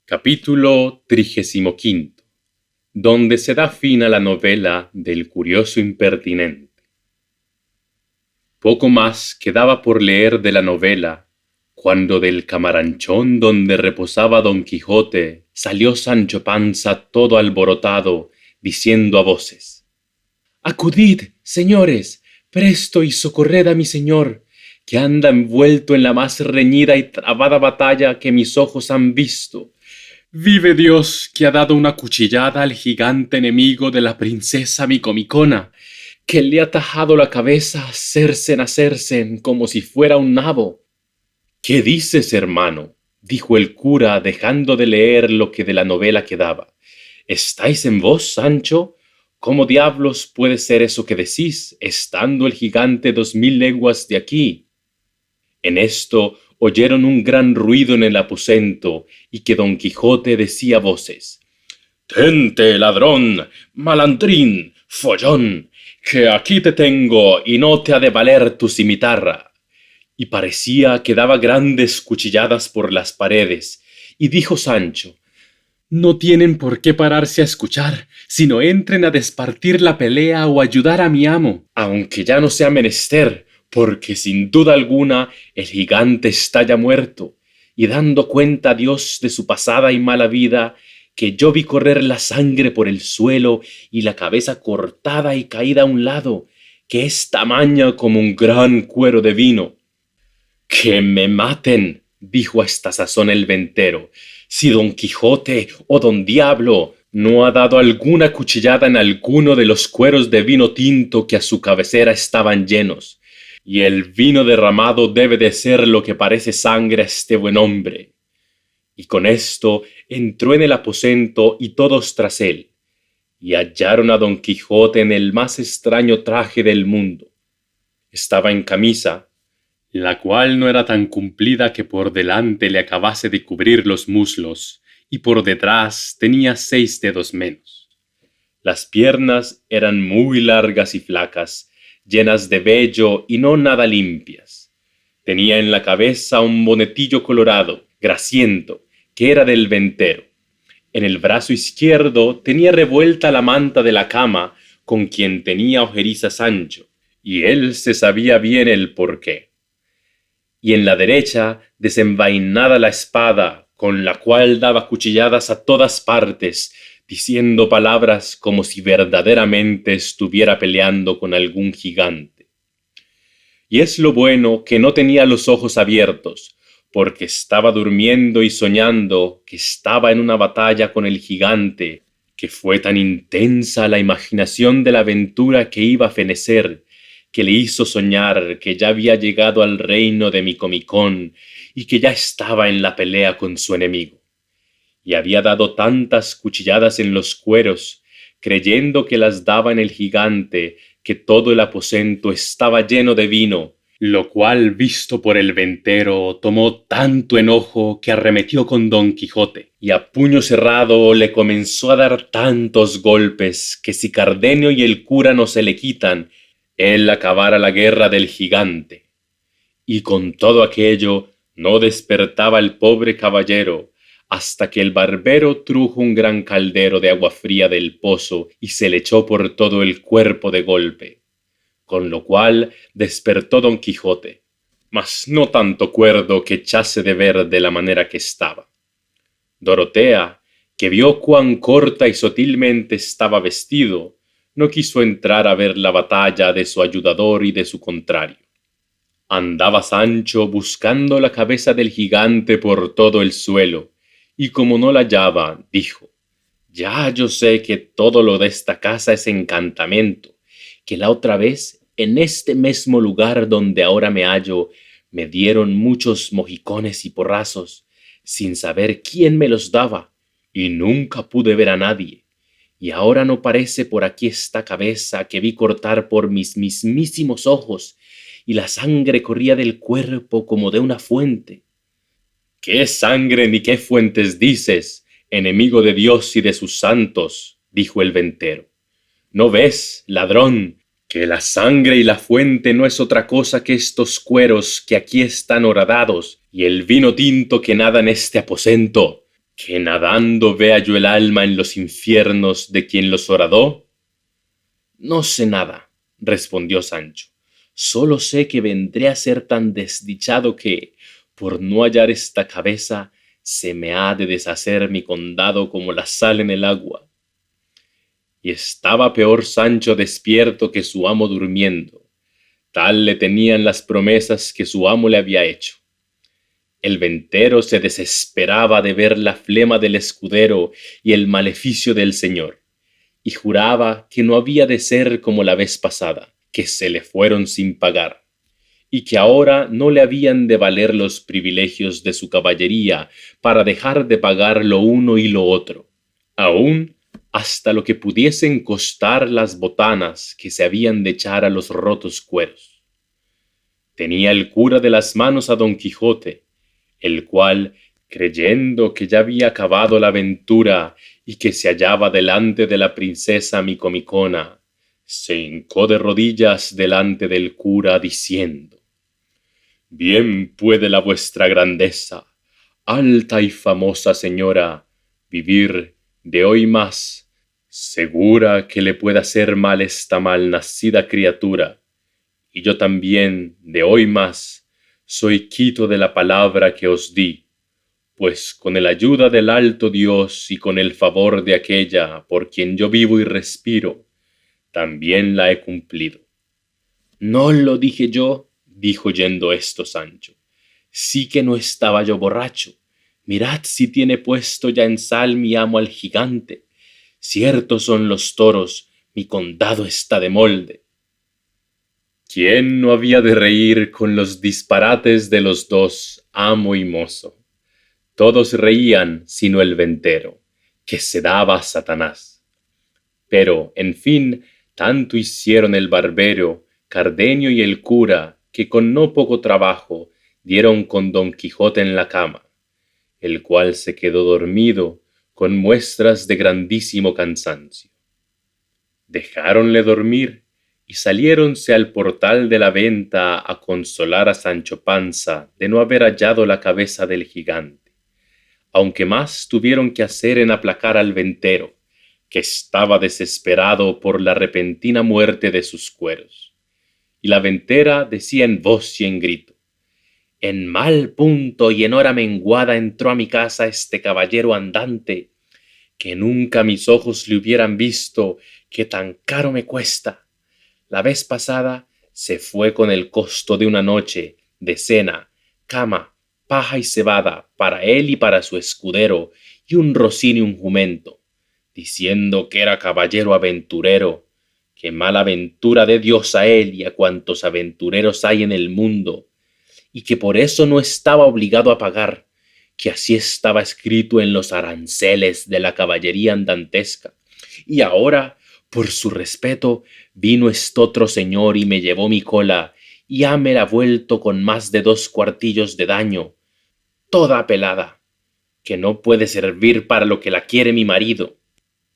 Capítulo 35, donde se da fin a la novela del curioso impertinente. Poco más quedaba por leer de la novela, cuando del camaranchón donde reposaba Don Quijote salió Sancho Panza todo alborotado, diciendo a voces: «Acudid, señores, presto y socorred a mi señor, que anda envuelto en la más reñida y trabada batalla que mis ojos han visto. Vive Dios, que ha dado una cuchillada al gigante enemigo de la princesa Micomicona, que le ha tajado la cabeza a Cercen como si fuera un nabo». «¿Qué dices, hermano?», dijo el cura, dejando de leer lo que de la novela quedaba. «¿Estáis en vos, Sancho? ¿Cómo diablos puede ser eso que decís, estando el gigante 2000 leguas de aquí?» En esto oyeron un gran ruido en el aposento, y que Don Quijote decía a voces: «Tente, ladrón, malandrín, follón, que aquí te tengo y no te ha de valer tu cimitarra». Y parecía que daba grandes cuchilladas por las paredes, y dijo Sancho: «No tienen por qué pararse a escuchar, sino entren a despartir la pelea o ayudar a mi amo, aunque ya no sea menester, porque sin duda alguna el gigante está ya muerto, y dando cuenta a Dios de su pasada y mala vida, que yo vi correr la sangre por el suelo y la cabeza cortada y caída a un lado, que es tamaña como un gran cuero de vino». «¡Que me maten!», dijo a esta sazón el ventero, «si Don Quijote o Don Diablo no ha dado alguna cuchillada en alguno de los cueros de vino tinto que a su cabecera estaban llenos, y el vino derramado debe de ser lo que parece sangre a este buen hombre». Y con esto entró en el aposento y todos tras él, y hallaron a Don Quijote en el más extraño traje del mundo. Estaba en camisa, la cual no era tan cumplida que por delante le acabase de cubrir los muslos, y por detrás tenía 6 dedos menos. Las piernas eran muy largas y flacas, llenas de vello y no nada limpias. Tenía en la cabeza un bonetillo colorado, grasiento, que era del ventero. En el brazo izquierdo tenía revuelta la manta de la cama con quien tenía ojeriza Sancho, y él se sabía bien el porqué. Y en la derecha desenvainada la espada, con la cual daba cuchilladas a todas partes, diciendo palabras como si verdaderamente estuviera peleando con algún gigante. Y es lo bueno que no tenía los ojos abiertos, porque estaba durmiendo y soñando que estaba en una batalla con el gigante, que fue tan intensa la imaginación de la aventura que iba a fenecer, que le hizo soñar que ya había llegado al reino de Micomicón y que ya estaba en la pelea con su enemigo. Y había dado tantas cuchilladas en los cueros, creyendo que las daba en el gigante, que todo el aposento estaba lleno de vino, lo cual, visto por el ventero, tomó tanto enojo que arremetió con Don Quijote, y a puño cerrado le comenzó a dar tantos golpes que si Cardenio y el cura no se le quitan, él acabara la guerra del gigante. Y con todo aquello no despertaba el pobre caballero, hasta que el barbero trujo un gran caldero de agua fría del pozo y se le echó por todo el cuerpo de golpe, con lo cual despertó Don Quijote, mas no tanto cuerdo que echase de ver de la manera que estaba. Dorotea, que vio cuán corta y sotilmente estaba vestido, no quiso entrar a ver la batalla de su ayudador y de su contrario. Andaba Sancho buscando la cabeza del gigante por todo el suelo, y como no la hallaba, dijo: «Ya yo sé que todo lo de esta casa es encantamento, que la otra vez, en este mesmo lugar donde ahora me hallo, me dieron muchos mojicones y porrazos, sin saber quién me los daba, y nunca pude ver a nadie. Y ahora no parece por aquí esta cabeza que vi cortar por mis mismísimos ojos, y la sangre corría del cuerpo como de una fuente». «¿Qué sangre ni qué fuentes dices, enemigo de Dios y de sus santos?», dijo el ventero. «¿No ves, ladrón, que la sangre y la fuente no es otra cosa que estos cueros que aquí están horadados, y el vino tinto que nada en este aposento? ¿Que nadando vea yo el alma en los infiernos de quien los horadó? No sé nada, respondió Sancho. Solo sé que vendré a ser tan desdichado que, por no hallar esta cabeza, se me ha de deshacer mi condado como la sal en el agua. Y estaba peor Sancho despierto que su amo durmiendo. Tal le tenían las promesas que su amo le había hecho. El ventero se desesperaba de ver la flema del escudero y el maleficio del señor, y juraba que no había de ser como la vez pasada, que se le fueron sin pagar, y que ahora no le habían de valer los privilegios de su caballería para dejar de pagar lo uno y lo otro, aun hasta lo que pudiesen costar las botanas que se habían de echar a los rotos cueros. Tenía el cura de las manos a don Quijote, el cual, creyendo que ya había acabado la aventura y que se hallaba delante de la princesa Micomicona, se hincó de rodillas delante del cura diciendo: Bien puede la vuestra grandeza, alta y famosa señora, vivir de hoy más, segura que le pueda hacer mal esta mal nacida criatura, y yo también, de hoy más, soy quito de la palabra que os di, pues con el ayuda del alto Dios y con el favor de aquella por quien yo vivo y respiro, también la he cumplido. No lo dije yo, dijo oyendo esto Sancho, sí que no estaba yo borracho. Mirad si tiene puesto ya en sal mi amo al gigante. Ciertos son los toros, mi condado está de molde. ¿Quién no había de reír con los disparates de los dos, amo y mozo? Todos reían sino el ventero, que se daba a Satanás. Pero, en fin, tanto hicieron el barbero, Cardenio y el cura, que con no poco trabajo dieron con Don Quijote en la cama, el cual se quedó dormido con muestras de grandísimo cansancio. Dejáronle dormir y saliéronse al portal de la venta a consolar a Sancho Panza de no haber hallado la cabeza del gigante, aunque más tuvieron que hacer en aplacar al ventero, que estaba desesperado por la repentina muerte de sus cueros. Y la ventera decía en voz y en grito: En mal punto y en hora menguada entró a mi casa este caballero andante, que nunca mis ojos le hubieran visto, que tan caro me cuesta. La vez pasada se fue con el costo de una noche, de cena, cama, paja y cebada, para él y para su escudero, y un rocín y un jumento, diciendo que era caballero aventurero, que mala aventura dé Dios a él y a cuantos aventureros hay en el mundo, y que por eso no estaba obligado a pagar, que así estaba escrito en los aranceles de la caballería andantesca. Y ahora, por su respeto, vino estotro señor y me llevó mi cola, y hámela vuelto con más de 2 cuartillos de daño, toda pelada, que no puede servir para lo que la quiere mi marido.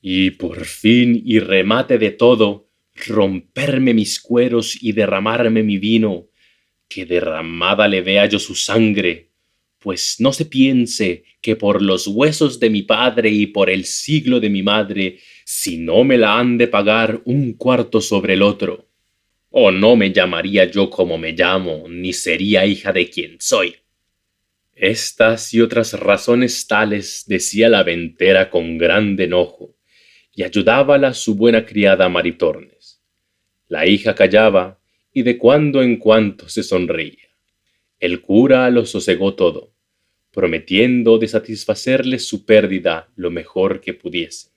Y por fin y remate de todo, romperme mis cueros y derramarme mi vino, que derramada le vea yo su sangre, pues no se piense que por los huesos de mi padre y por el siglo de mi madre, si no me la han de pagar un cuarto sobre el otro, o no me llamaría yo como me llamo, ni sería hija de quien soy. Estas y otras razones tales decía la ventera con grande enojo, y ayudábala su buena criada Maritornes. La hija callaba, y de cuando en cuando se sonreía. El cura lo sosegó todo, prometiendo de satisfacerle su pérdida lo mejor que pudiese,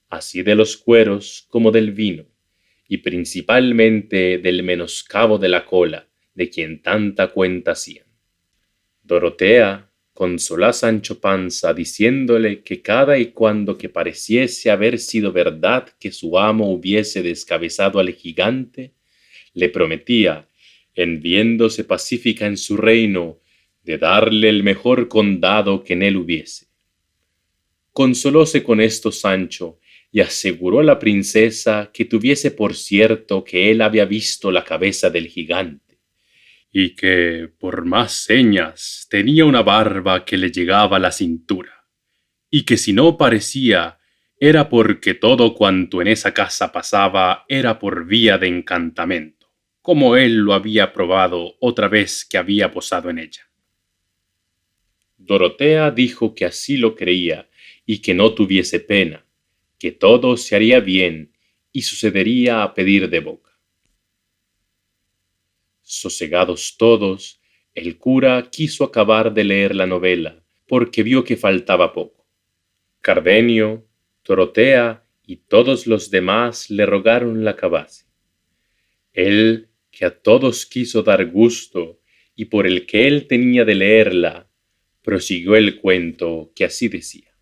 así de los cueros como del vino, y principalmente del menoscabo de la cola, de quien tanta cuenta hacían. Dorotea consoló a Sancho Panza diciéndole que cada y cuando que pareciese haber sido verdad que su amo hubiese descabezado al gigante, le prometía, en viéndose pacífica en su reino, de darle el mejor condado que en él hubiese. Consolóse con esto Sancho, y aseguró a la princesa que tuviese por cierto que él había visto la cabeza del gigante, y que, por más señas, tenía una barba que le llegaba a la cintura, y que si no parecía, era porque todo cuanto en esa casa pasaba era por vía de encantamento, como él lo había probado otra vez que había posado en ella. Dorotea dijo que así lo creía y que no tuviese pena, que todo se haría bien y sucedería a pedir de boca. Sosegados todos, el cura quiso acabar de leer la novela, porque vio que faltaba poco. Cardenio, Dorotea y todos los demás le rogaron la acabase. Él, que a todos quiso dar gusto y por el que él tenía de leerla, prosiguió el cuento que así decía.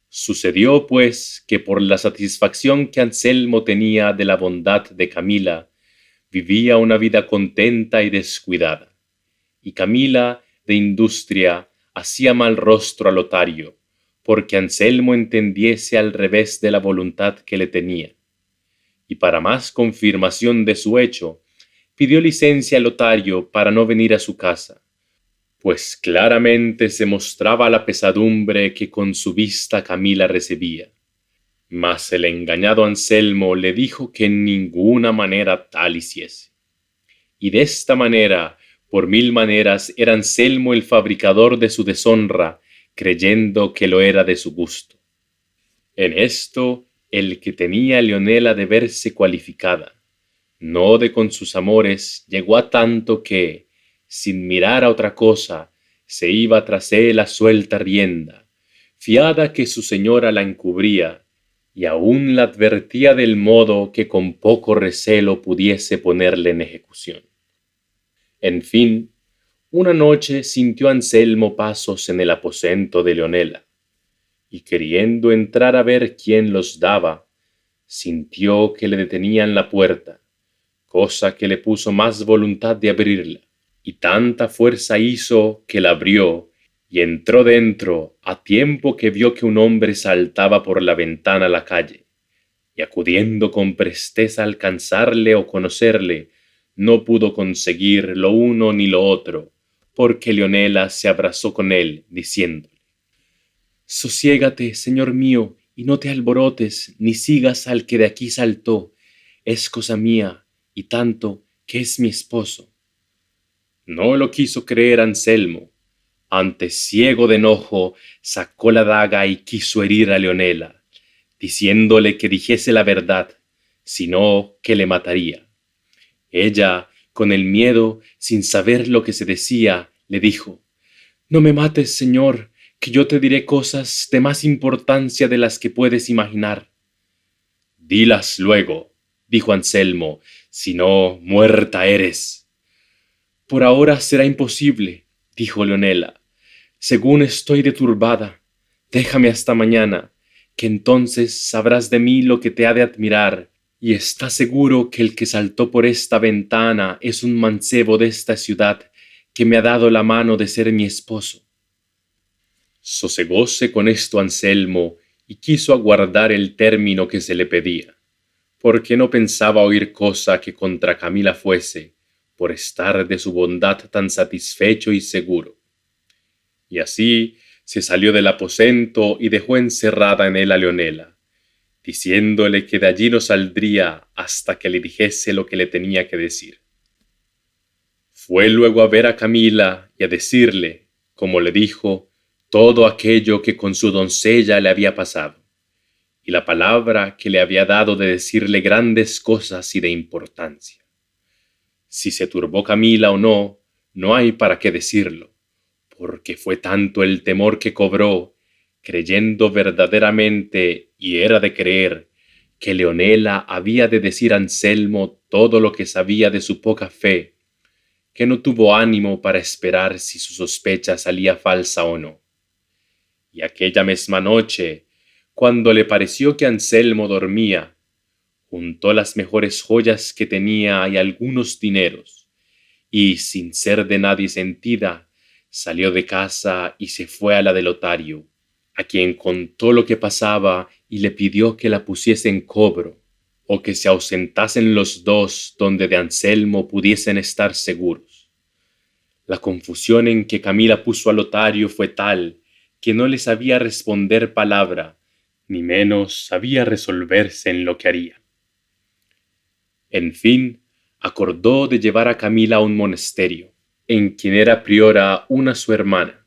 Sucedió, pues, que por la satisfacción que Anselmo tenía de la bondad de Camila, vivía una vida contenta y descuidada, y Camila, de industria, hacía mal rostro a Lotario, porque Anselmo entendiese al revés de la voluntad que le tenía. Y para más confirmación de su hecho, pidió licencia a Lotario para no venir a su casa, pues claramente se mostraba la pesadumbre que con su vista Camila recibía. Mas el engañado Anselmo le dijo que en ninguna manera tal hiciese. Y de esta manera, por mil maneras, era Anselmo el fabricador de su deshonra, creyendo que lo era de su gusto. En esto, el que tenía a Leonela de verse cualificada, no de con sus amores, llegó a tanto que, sin mirar a otra cosa, se iba tras él a suelta rienda, fiada que su señora la encubría, y aún la advertía del modo que con poco recelo pudiese ponerle en ejecución. En fin, una noche sintió Anselmo pasos en el aposento de Leonela, y queriendo entrar a ver quién los daba, sintió que le detenían la puerta, cosa que le puso más voluntad de abrirla, y tanta fuerza hizo que la abrió, y entró dentro a tiempo que vio que un hombre saltaba por la ventana a la calle, y acudiendo con presteza a alcanzarle o conocerle, no pudo conseguir lo uno ni lo otro, porque Leonela se abrazó con él, diciéndole: Sosiégate, señor mío, y no te alborotes, ni sigas al que de aquí saltó, es cosa mía, y tanto que es mi esposo. No lo quiso creer Anselmo. Antes, ciego de enojo, sacó la daga y quiso herir a Leonela, diciéndole que dijese la verdad, si no, que le mataría. Ella, con el miedo, sin saber lo que se decía, le dijo: No me mates, señor, que yo te diré cosas de más importancia de las que puedes imaginar. Dilas luego, dijo Anselmo, si no, muerta eres. Por ahora será imposible, dijo Leonela, según estoy de turbada. Déjame hasta mañana, que entonces sabrás de mí lo que te ha de admirar, y está seguro que el que saltó por esta ventana es un mancebo de esta ciudad, que me ha dado la mano de ser mi esposo. Sosegóse con esto Anselmo, y quiso aguardar el término que se le pedía, porque no pensaba oír cosa que contra Camila fuese, por estar de su bondad tan satisfecho y seguro. Y así se salió del aposento y dejó encerrada en él a Leonela, diciéndole que de allí no saldría hasta que le dijese lo que le tenía que decir. Fue luego a ver a Camila y a decirle, como le dijo, todo aquello que con su doncella le había pasado, y la palabra que le había dado de decirle grandes cosas y de importancia. Si se turbó Camila o no, no hay para qué decirlo, porque fue tanto el temor que cobró, creyendo verdaderamente, y era de creer, que Leonela había de decir a Anselmo todo lo que sabía de su poca fe, que no tuvo ánimo para esperar si su sospecha salía falsa o no. Y aquella misma noche, cuando le pareció que Anselmo dormía, juntó las mejores joyas que tenía y algunos dineros, y sin ser de nadie sentida, salió de casa y se fue a la de Lotario, a quien contó lo que pasaba y le pidió que la pusiese en cobro, o que se ausentasen los dos donde de Anselmo pudiesen estar seguros. La confusión en que Camila puso a Lotario fue tal que no le sabía responder palabra, ni menos sabía resolverse en lo que haría. En fin, acordó de llevar a Camila a un monasterio, en quien era priora una su hermana.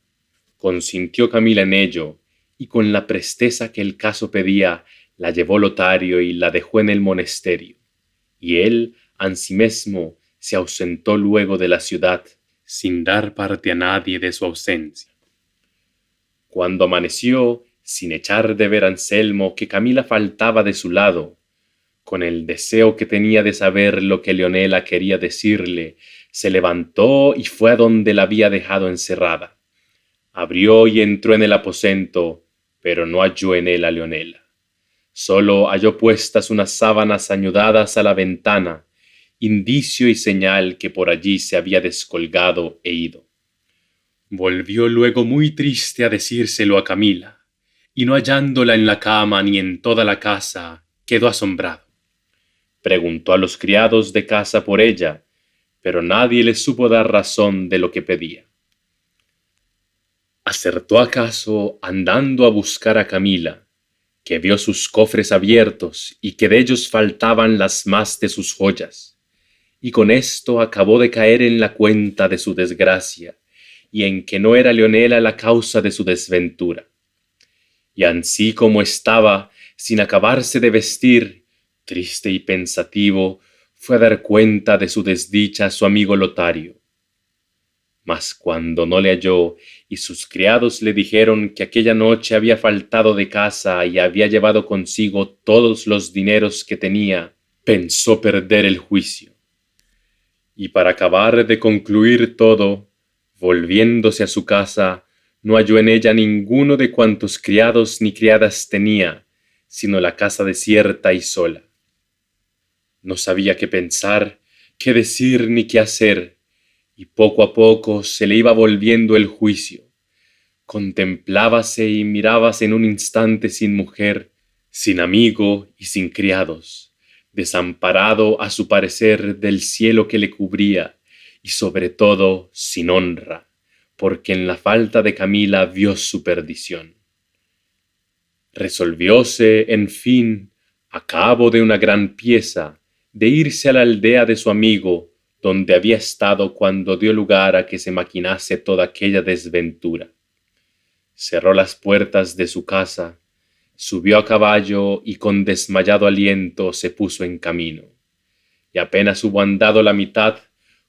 Consintió Camila en ello, y con la presteza que el caso pedía, la llevó Lotario y la dejó en el monasterio. Y él, ansimesmo, se ausentó luego de la ciudad, sin dar parte a nadie de su ausencia. Cuando amaneció, sin echar de ver a Anselmo que Camila faltaba de su lado, con el deseo que tenía de saber lo que Leonela quería decirle, se levantó y fue a donde la había dejado encerrada. Abrió y entró en el aposento, pero no halló en él a Leonela. Solo halló puestas unas sábanas añudadas a la ventana, indicio y señal que por allí se había descolgado e ido. Volvió luego muy triste a decírselo a Camila, y no hallándola en la cama ni en toda la casa, quedó asombrado. Preguntó a los criados de casa por ella, pero nadie le supo dar razón de lo que pedía. ¿Acertó acaso andando a buscar a Camila, que vio sus cofres abiertos y que de ellos faltaban las más de sus joyas? Y con esto acabó de caer en la cuenta de su desgracia, y en que no era Leonela la causa de su desventura. Y ansí como estaba, sin acabarse de vestir, triste y pensativo, fue a dar cuenta de su desdicha a su amigo Lotario. Mas cuando no le halló y sus criados le dijeron que aquella noche había faltado de casa y había llevado consigo todos los dineros que tenía, pensó perder el juicio. Y para acabar de concluir todo, volviéndose a su casa, no halló en ella ninguno de cuantos criados ni criadas tenía, sino la casa desierta y sola. No sabía qué pensar, qué decir ni qué hacer, y poco a poco se le iba volviendo el juicio. Contemplábase y mirábase en un instante sin mujer, sin amigo y sin criados, desamparado a su parecer del cielo que le cubría, y sobre todo sin honra, porque en la falta de Camila vio su perdición. Resolvióse, en fin, a cabo de una gran pieza, de irse a la aldea de su amigo, donde había estado cuando dio lugar a que se maquinase toda aquella desventura. Cerró las puertas de su casa, subió a caballo y con desmayado aliento se puso en camino. Y apenas hubo andado la mitad,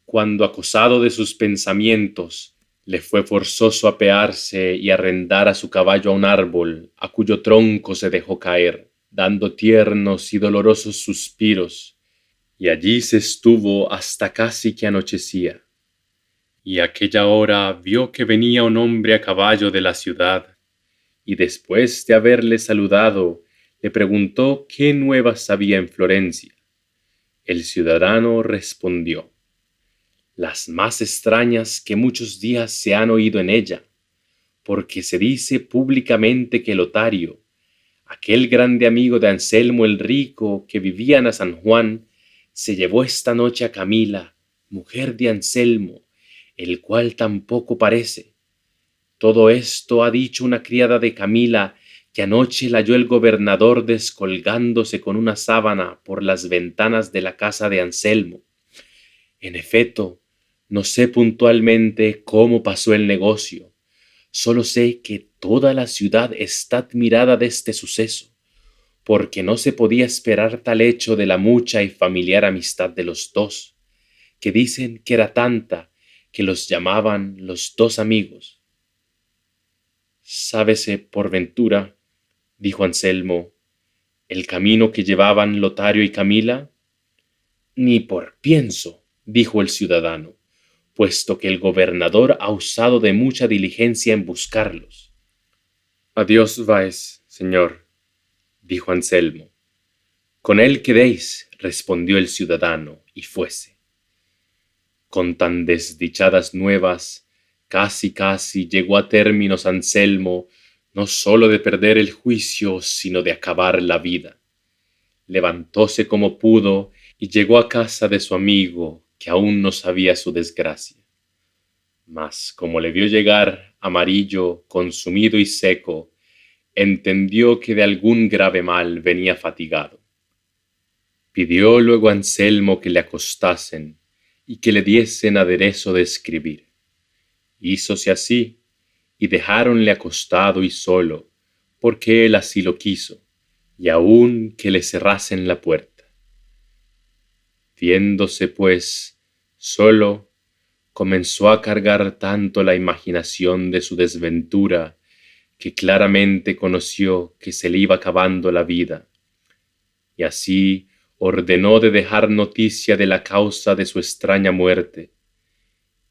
cuando acosado de sus pensamientos, le fue forzoso apearse y arrendar a su caballo a un árbol, a cuyo tronco se dejó caer, dando tiernos y dolorosos suspiros, y allí se estuvo hasta casi que anochecía. Y a aquella hora vio que venía un hombre a caballo de la ciudad, y después de haberle saludado, le preguntó qué nuevas había en Florencia. El ciudadano respondió: las más extrañas que muchos días se han oído en ella, porque se dice públicamente que Lotario, aquel grande amigo de Anselmo el Rico que vivía en San Juan, se llevó esta noche a Camila, mujer de Anselmo, el cual tampoco parece. Todo esto ha dicho una criada de Camila, que anoche la halló el gobernador descolgándose con una sábana por las ventanas de la casa de Anselmo. En efecto, no sé puntualmente cómo pasó el negocio, solo sé que toda la ciudad está admirada de este suceso, porque no se podía esperar tal hecho de la mucha y familiar amistad de los dos, que dicen que era tanta que los llamaban los dos amigos. ¿Sábese por ventura, dijo Anselmo, el camino que llevaban Lotario y Camila? Ni por pienso, dijo el ciudadano, puesto que el gobernador ha usado de mucha diligencia en buscarlos. Adiós vais, señor, dijo Anselmo. Con él quedéis, respondió el ciudadano, y fuese. Con tan desdichadas nuevas, casi llegó a términos Anselmo, no sólo de perder el juicio, sino de acabar la vida. Levantóse como pudo y llegó a casa de su amigo, que aún no sabía su desgracia. Mas como le vio llegar amarillo, consumido y seco, entendió que de algún grave mal venía fatigado. Pidió luego a Anselmo que le acostasen y que le diesen aderezo de escribir. Hízose así, y dejáronle acostado y solo, porque él así lo quiso, y aun que le cerrasen la puerta. Viéndose, pues, solo, comenzó a cargar tanto la imaginación de su desventura, que claramente conoció que se le iba acabando la vida, y así ordenó de dejar noticia de la causa de su extraña muerte,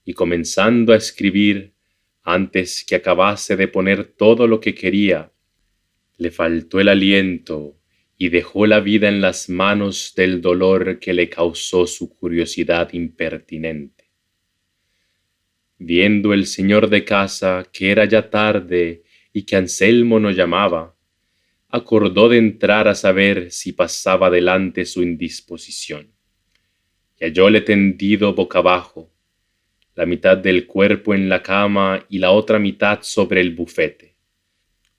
y comenzando a escribir, antes que acabase de poner todo lo que quería, le faltó el aliento y dejó la vida en las manos del dolor que le causó su curiosidad impertinente. Viendo el señor de casa que era ya tarde y que Anselmo no llamaba, acordó de entrar a saber si pasaba adelante su indisposición. Y hallóle tendido boca abajo, la mitad del cuerpo en la cama y la otra mitad sobre el bufete,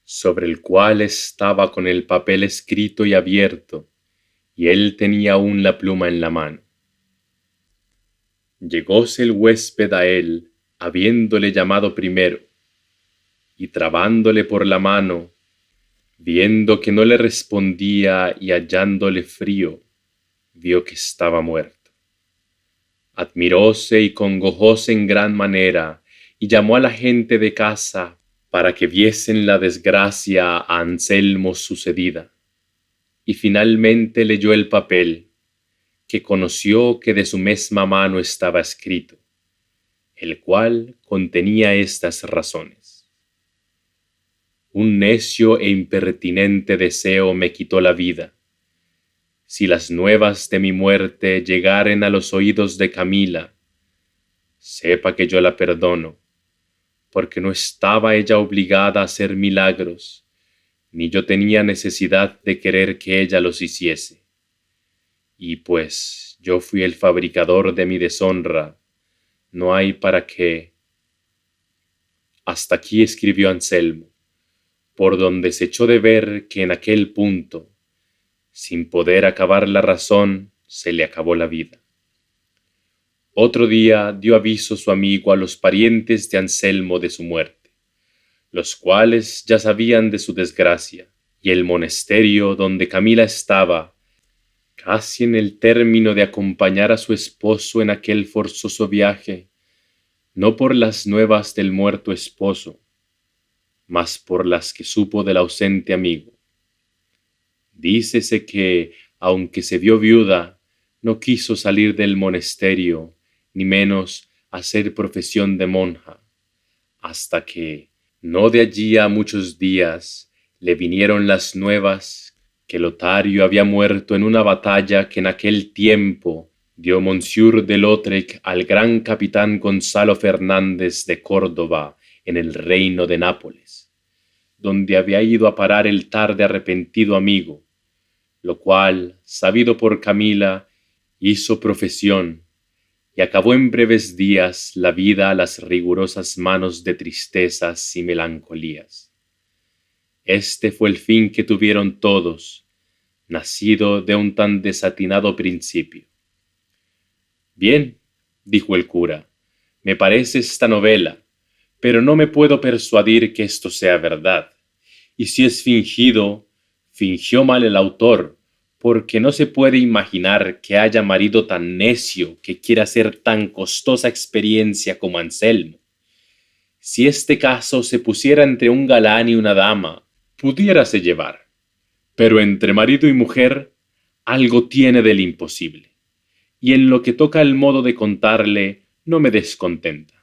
sobre el cual estaba con el papel escrito y abierto, y él tenía aún la pluma en la mano. Llegóse el huésped a él, habiéndole llamado primero, y trabándole por la mano, viendo que no le respondía y hallándole frío, vio que estaba muerto. Admiróse y congojóse en gran manera, y llamó a la gente de casa para que viesen la desgracia a Anselmo sucedida. Y finalmente leyó el papel, que conoció que de su mesma mano estaba escrito, el cual contenía estas razones: un necio e impertinente deseo me quitó la vida. Si las nuevas de mi muerte llegaren a los oídos de Camila, sepa que yo la perdono, porque no estaba ella obligada a hacer milagros, ni yo tenía necesidad de querer que ella los hiciese. Y pues yo fui el fabricador de mi deshonra, no hay para qué. Hasta aquí escribió Anselmo, por donde se echó de ver que en aquel punto, sin poder acabar la razón, se le acabó la vida. Otro día dio aviso su amigo a los parientes de Anselmo de su muerte, los cuales ya sabían de su desgracia, y el monasterio donde Camila estaba, casi en el término de acompañar a su esposo en aquel forzoso viaje, no por las nuevas del muerto esposo, mas por las que supo del ausente amigo. Dícese que, aunque se vio viuda, no quiso salir del monasterio, ni menos hacer profesión de monja, hasta que, no de allí a muchos días, le vinieron las nuevas que Lotario había muerto en una batalla que en aquel tiempo dio Monsieur de Lautrec al gran capitán Gonzalo Fernández de Córdoba en el reino de Nápoles, donde había ido a parar el tarde arrepentido amigo, lo cual, sabido por Camila, hizo profesión y acabó en breves días la vida a las rigurosas manos de tristezas y melancolías. Este fue el fin que tuvieron todos, nacido de un tan desatinado principio. Bien, dijo el cura, me parece esta novela, pero no me puedo persuadir que esto sea verdad. Y si es fingido, fingió mal el autor, porque no se puede imaginar que haya marido tan necio que quiera hacer tan costosa experiencia como Anselmo. Si este caso se pusiera entre un galán y una dama, pudiérase llevar, pero entre marido y mujer algo tiene del imposible, y en lo que toca el modo de contarle no me descontenta.